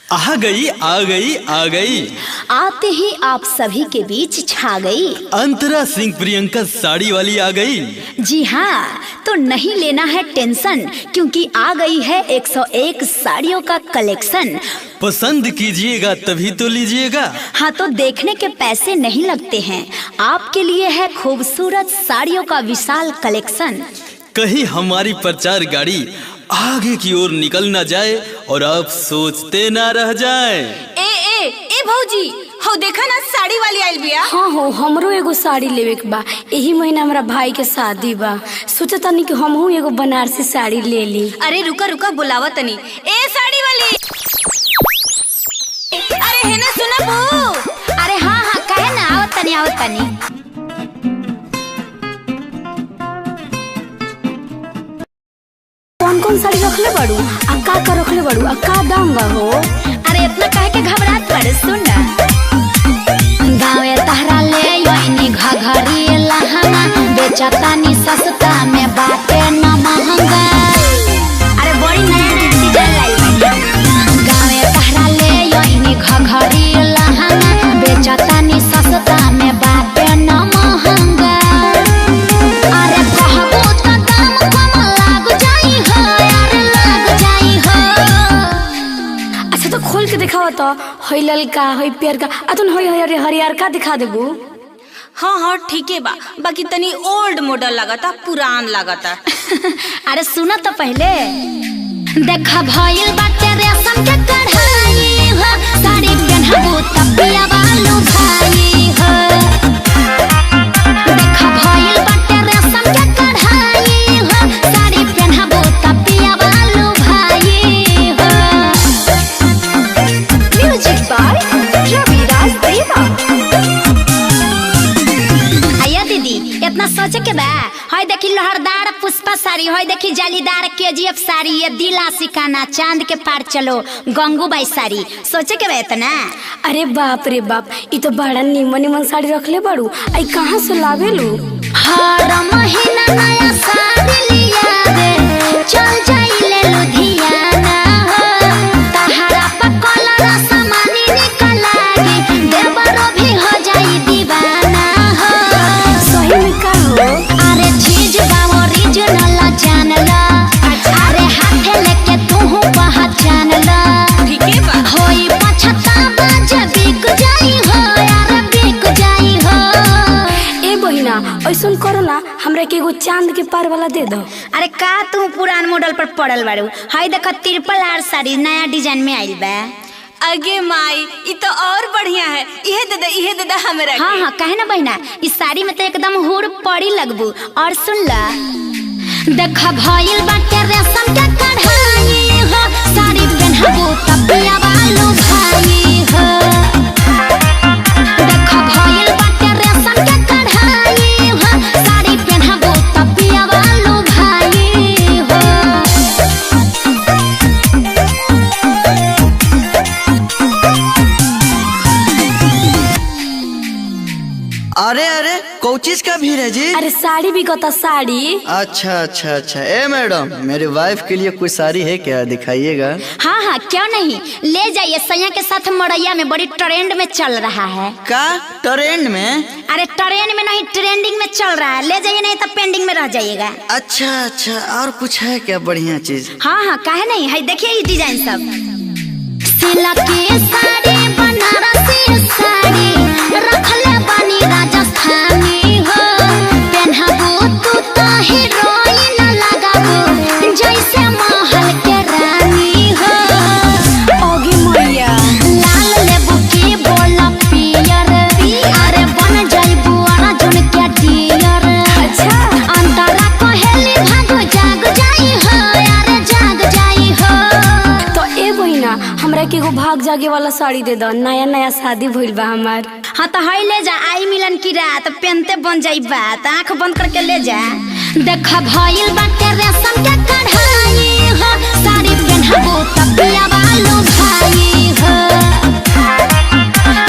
आ गई आ गई आ गई, आते ही आप सभी के बीच छा गई। अंतरा सिंह प्रियंका साड़ी वाली आ गई। जी हाँ, तो नहीं लेना है टेंशन, क्योंकि आ गई है 101 साड़ियों का कलेक्शन। पसंद कीजिएगा तभी तो लीजिएगा। हाँ, तो देखने के पैसे नहीं लगते हैं, आपके लिए है खूबसूरत साड़ियों का विशाल कलेक्शन। कहीं हमारी प्रचार गाड़ी आगे की ओर निकल ना जाए और आप सोचते ना रह जाए। ए भौजी, हो देखा ना साड़ी वाली आइल बिया। हाँ हो, हमरो एगो साड़ी लेवे के बा। यही महीना हमारा भाई के शादी बा, सोचा तनी कि हमहू एगो बनारसी साड़ी ले ली। अरे रुका रुका, बुलावा तनी। ए साड़ी वाली, अरे है ना, सुना बहू। अरे हाँ हाँ, कहे ना, आओ तनी आओ तनी। कौन कौन साड़ी रखले बाड़ू, का रखले बाड़ू, का दाम बा हो? अरे इतना कहे के घबरात पड़े, सुन ना। गाँव तहरा ले योइनी घघरी लहंगा, बेचतानी सस्ता में बाटे न महंगा। अरे बड़ी नया नया डिजाइन लाई बानी। गाँव तहरा ले योइनी घघरी लहंगा, बेचतानी सस्ता में बाटे न महंगा। अरे कहबो त दाम कम लाग जाई हो, यार लाग जाई हो। अच्छा तो खोल के दिखावा तो, हई ललका, हई पियर का, अतन हई हरियर का दिखा देबू। हाँ हाँ ठीक है बा, बाकी तनी ओल्ड मॉडल लागता, पुरान लागता। अरे सुना तो पहले, देखा भइल बाटे रेशम के कढ़ाई हो, साड़ी पहनबू त पिया बालू भाई हो। देखा भइल बाटे रेशम के कढ़ाई हो, साड़ी पहनबू त पिया बालू भाई हो। म्यूजिक बाय रविराज देवा। आया दीदी, इतना सोचे के बा? हई देखी लहरदार पुष्पा साड़ी, हई देखी जालीदार केजीएफ साड़ी, ये दिल आशिकाना, चांद के पार चलो गंगूबाई साड़ी। सोचे के बा इतना? अरे बाप रे बाप, ई तो बड़ा निमन निमन साड़ी रखले बाड़ू। आई कहाँ से लावेलू? हर महीना नया साड़ी लिया रे, चल जाइले लुधियाना हो। तहरा पर कलर सामानी निकल लागी, देवरो भी हो जाई दीवाना हो। सही में का हो? अरे चीज गाँव ओरिजिनल जान ला, अरे हाथे लेके तू पहचान ला। ठीक है बा। होई पछतावा जब बिक जाई हो, यार बिक जाई हो। ए बहिना, ऐसन करो ना, हमरा के एगो चांद के पार वाला दे दो। अरे का तू पुरान मॉडल पर पड़ल बाड़ू? हई देख ट्रिपल आर साड़ी नया डिजाइन में आइल बा। अगे माई, ये तो और बढ़िया है। इहे दे दे हमरा के। हाँ हाँ, कहे ना बहिना, इस साड़ी में तो एकदम हुड़ पड़ी लगबू। और सुन ला, देखा भइल बाटे रेशम के कढ़ाई हो, साड़ी पहनबू त पिया बालू भाई हो। देखा भइल बाटे रेशम के कढ़ाई हो, साड़ी पहनबू त पिया बालू भाई हो। अरे अरे कोचिस का भीड़ है जी? अरे साड़ी भी कहता साड़ी। अच्छा अच्छा अच्छा। ए मैडम, मेरी वाइफ के लिए कोई साड़ी है क्या? दिखाइएगा। हाँ हाँ, क्यों नहीं, ले जाइए। सैया के साथ मड़ैया में बड़ी ट्रेंड में चल रहा है। का ट्रेंड में? अरे ट्रेंड में नहीं, ट्रेंडिंग में चल रहा है। ले जाइए, नहीं तो पेंडिंग में रह जाइएगा। अच्छा अच्छा, और कुछ है क्या बढ़िया चीज? हाँ हाँ, काहे नहीं है, देखिए ये डिजाइन सब। सिला के साड़ी, बनारसी साड़ी, रखले बानी राजस्थानी हो। पहनबू तू तो हीरोइन लगाबू, जैसे महल के रानी हो। ओगी मैया, लाल लेबू की बोला पियर, अरे बन जाइबू अर्जुन के डियर। अच्छा अंतरा कहेली भागो जाग जाई हो, यार जाग जाई हो। तो ए बहिना, हमरा के एगो भाग जागे वाला साड़ी दे दो। नया नया शादी भइल बा हमार। हाँ तो हई ले जा, आई मिलन की रात पेनते बन जाई बात, आँख बंद करके ले जा। देखा भइल बाटे रेशम के कढ़ाई हो, साड़ी पहनबू त पिया बालू भाई हो।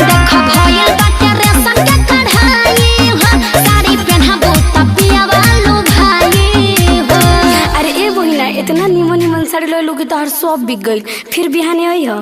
देखा भइल बाटे रेशम के कढ़ाई हो, साड़ी पहनबू त पिया बालू भाई हो। अरे ए बहिना, इतना निमन निमन साड़ी ले लू कि तोहर सब बिक गइल, फिर बिहाने आई हो।